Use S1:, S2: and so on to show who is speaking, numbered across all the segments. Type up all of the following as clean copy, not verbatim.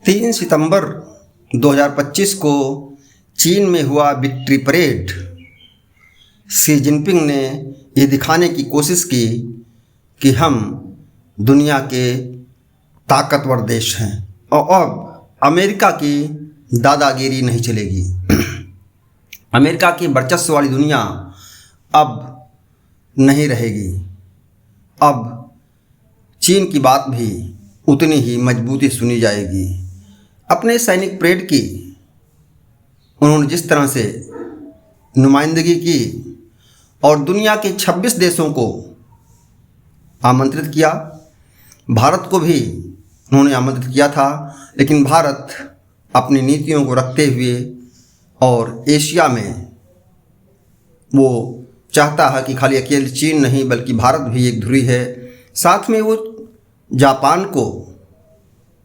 S1: 3 सितंबर 2025 को चीन में हुआ विक्ट्री परेड। शी जिनपिंग ने ये दिखाने की कोशिश की कि हम दुनिया के ताकतवर देश हैं और अब अमेरिका की दादागिरी नहीं चलेगी। अमेरिका की वर्चस्व वाली दुनिया अब नहीं रहेगी। अब चीन की बात भी उतनी ही मजबूती सुनी जाएगी। अपने सैनिक परेड की उन्होंने जिस तरह से नुमाइंदगी की और दुनिया के 26 देशों को आमंत्रित किया, भारत को भी उन्होंने आमंत्रित किया था, लेकिन भारत अपनी नीतियों को रखते हुए और एशिया में वो चाहता है कि खाली अकेले चीन नहीं बल्कि भारत भी एक धुरी है। साथ में वो जापान को,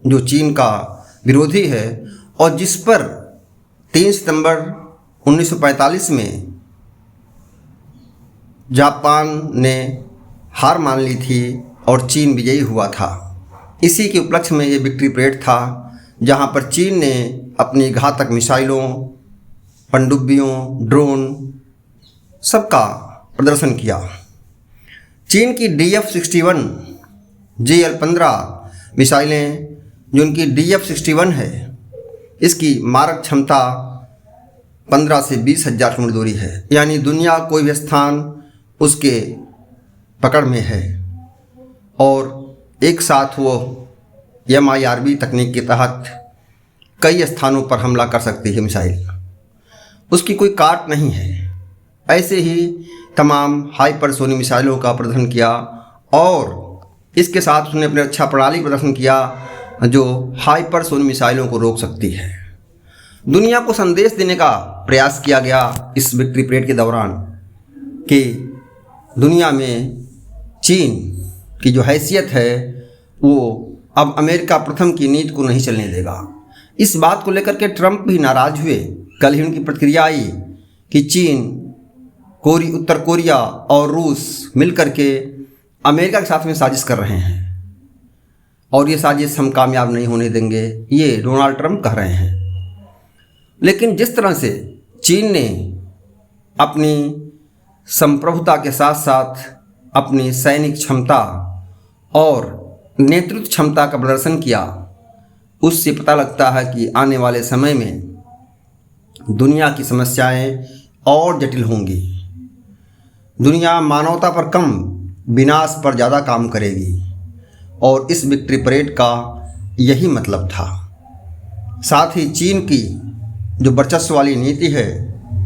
S1: जो चीन का विरोधी है और जिस पर 3 सितंबर 1945 में जापान ने हार मान ली थी और चीन विजयी हुआ था, इसी के उपलक्ष्य में ये विक्ट्री परेड था, जहाँ पर चीन ने अपनी घातक मिसाइलों, पनडुब्बियों, ड्रोन सबका प्रदर्शन किया। चीन की DF-61 JL-15 मिसाइलें, जो उनकी DF-61 है, इसकी मारक क्षमता 15 से 20 हज़ार किलोमीटर दूरी है, यानी दुनिया कोई भी स्थान उसके पकड़ में है और एक साथ वो MIRV तकनीक के तहत कई स्थानों पर हमला कर सकती है मिसाइल। उसकी कोई काट नहीं है। ऐसे ही तमाम हाइपरसोनिक मिसाइलों का प्रदर्शन किया और इसके साथ उसने अपने रक्षा प्रणाली का प्रदर्शन किया जो हाइपरसोनिक मिसाइलों को रोक सकती है। दुनिया को संदेश देने का प्रयास किया गया इस विक्ट्री परेड के दौरान कि दुनिया में चीन की जो हैसियत है वो अब अमेरिका प्रथम की नीति को नहीं चलने देगा। इस बात को लेकर के ट्रंप भी नाराज़ हुए। कल ही उनकी प्रतिक्रिया आई कि चीन, उत्तर कोरिया और रूस मिलकर के अमेरिका के साथ में साजिश कर रहे हैं और ये साजिश हम कामयाब नहीं होने देंगे, ये डोनाल्ड ट्रंप कह रहे हैं। लेकिन जिस तरह से चीन ने अपनी संप्रभुता के साथ साथ अपनी सैनिक क्षमता और नेतृत्व क्षमता का प्रदर्शन किया, उससे पता लगता है कि आने वाले समय में दुनिया की समस्याएं और जटिल होंगी। दुनिया मानवता पर कम, विनाश पर ज़्यादा काम करेगी और इस विक्ट्री परेड का यही मतलब था। साथ ही चीन की जो वर्चस्व वाली नीति है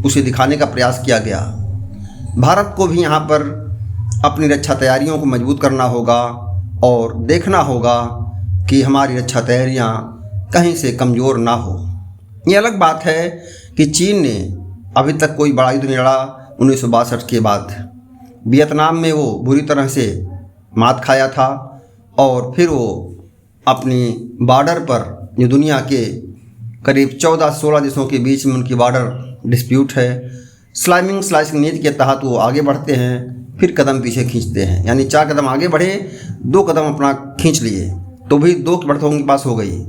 S1: उसे दिखाने का प्रयास किया गया। भारत को भी यहाँ पर अपनी रक्षा तैयारियों को मजबूत करना होगा और देखना होगा कि हमारी रक्षा तैयारियाँ कहीं से कमज़ोर ना हो। ये अलग बात है कि चीन ने अभी तक कोई बड़ा युद्ध नहीं लड़ा 1962 के बाद। वियतनाम में वो बुरी तरह से मात खाया था और फिर वो अपनी बॉर्डर पर, जो दुनिया के करीब 14-16 देशों के बीच में उनकी बॉर्डर डिस्प्यूट है, स्लाइसिंग नीति के तहत वो आगे बढ़ते हैं, फिर कदम पीछे खींचते हैं। यानी 4 कदम आगे बढ़े, 2 कदम अपना खींच लिए, तो भी 2 बढ़तों के पास हो गई।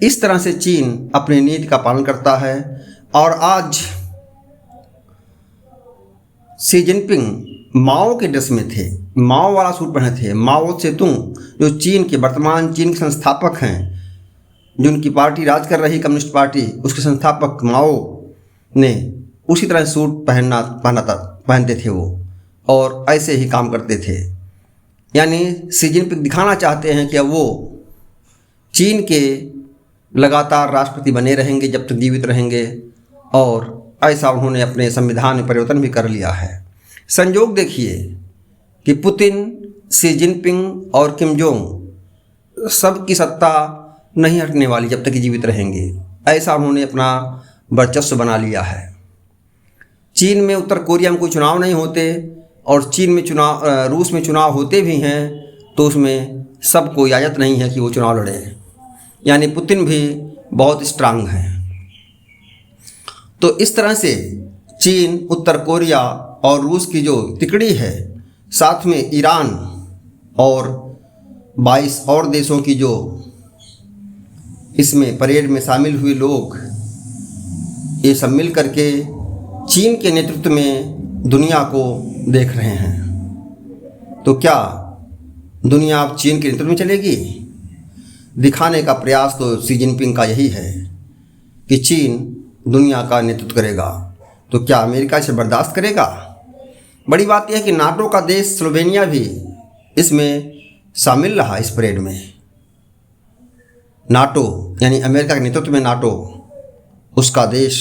S1: इस तरह से चीन अपनी नीति का पालन करता है और आज शी जिनपिंग माओ के ड्रेस में थे, माओ वाला सूट पहने थे। माओ त्से-तुंग, जो चीन के वर्तमान चीन के संस्थापक हैं, जो उनकी पार्टी राज कर रही कम्युनिस्ट पार्टी, उसके संस्थापक माओ ने उसी तरह सूट पहनते थे वो और ऐसे ही काम करते थे। यानी शी जिनपिंग दिखाना चाहते हैं कि अब वो चीन के लगातार राष्ट्रपति बने रहेंगे जब तक जीवित रहेंगे और ऐसा उन्होंने अपने संविधान में परिवर्तन भी कर लिया है। संयोग देखिए कि पुतिन, शी जिनपिंग और किम जोंग सब की सत्ता नहीं हटने वाली जब तक जीवित रहेंगे, ऐसा उन्होंने अपना वर्चस्व बना लिया है। चीन में, उत्तर कोरिया में कोई चुनाव नहीं होते और चीन में रूस में चुनाव होते भी हैं तो उसमें सबको इजाज़त नहीं है कि वो चुनाव लड़े। यानी पुतिन भी बहुत स्ट्रांग हैं। तो इस तरह से चीन, उत्तर कोरिया और रूस की जो तिकड़ी है, साथ में ईरान और 22 और देशों की जो इसमें परेड में शामिल हुए लोग ये सब मिल करके चीन के नेतृत्व में दुनिया को देख रहे हैं। तो क्या दुनिया अब चीन के नेतृत्व में चलेगी? दिखाने का प्रयास तो शी जिनपिंग का यही है कि चीन दुनिया का नेतृत्व करेगा। तो क्या अमेरिका इसे बर्दाश्त करेगा? बड़ी बात यह है कि नाटो का देश स्लोवेनिया भी इसमें शामिल रहा इस परेड में। नाटो यानी अमेरिका के नेतृत्व में नाटो, उसका देश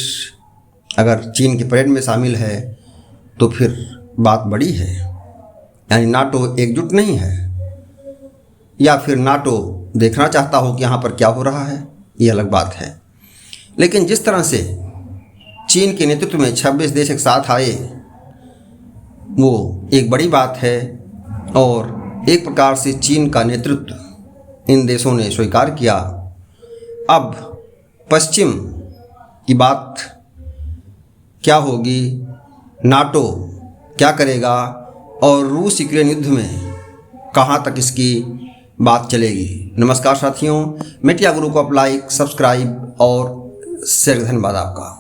S1: अगर चीन की परेड में शामिल है तो फिर बात बड़ी है। यानी नाटो एकजुट नहीं है, या फिर नाटो देखना चाहता हो कि यहाँ पर क्या हो रहा है, ये अलग बात है। लेकिन जिस तरह से चीन के नेतृत्व में 26 देश एक साथ आए, वो एक बड़ी बात है और एक प्रकार से चीन का नेतृत्व इन देशों ने स्वीकार किया। अब पश्चिम की बात क्या होगी, नाटो क्या करेगा और रूस यूक्रेन युद्ध में कहाँ तक इसकी बात चलेगी। नमस्कार साथियों, मीडिया गुरु को आप लाइक, सब्सक्राइब और शेयर, धन्यवाद आपका।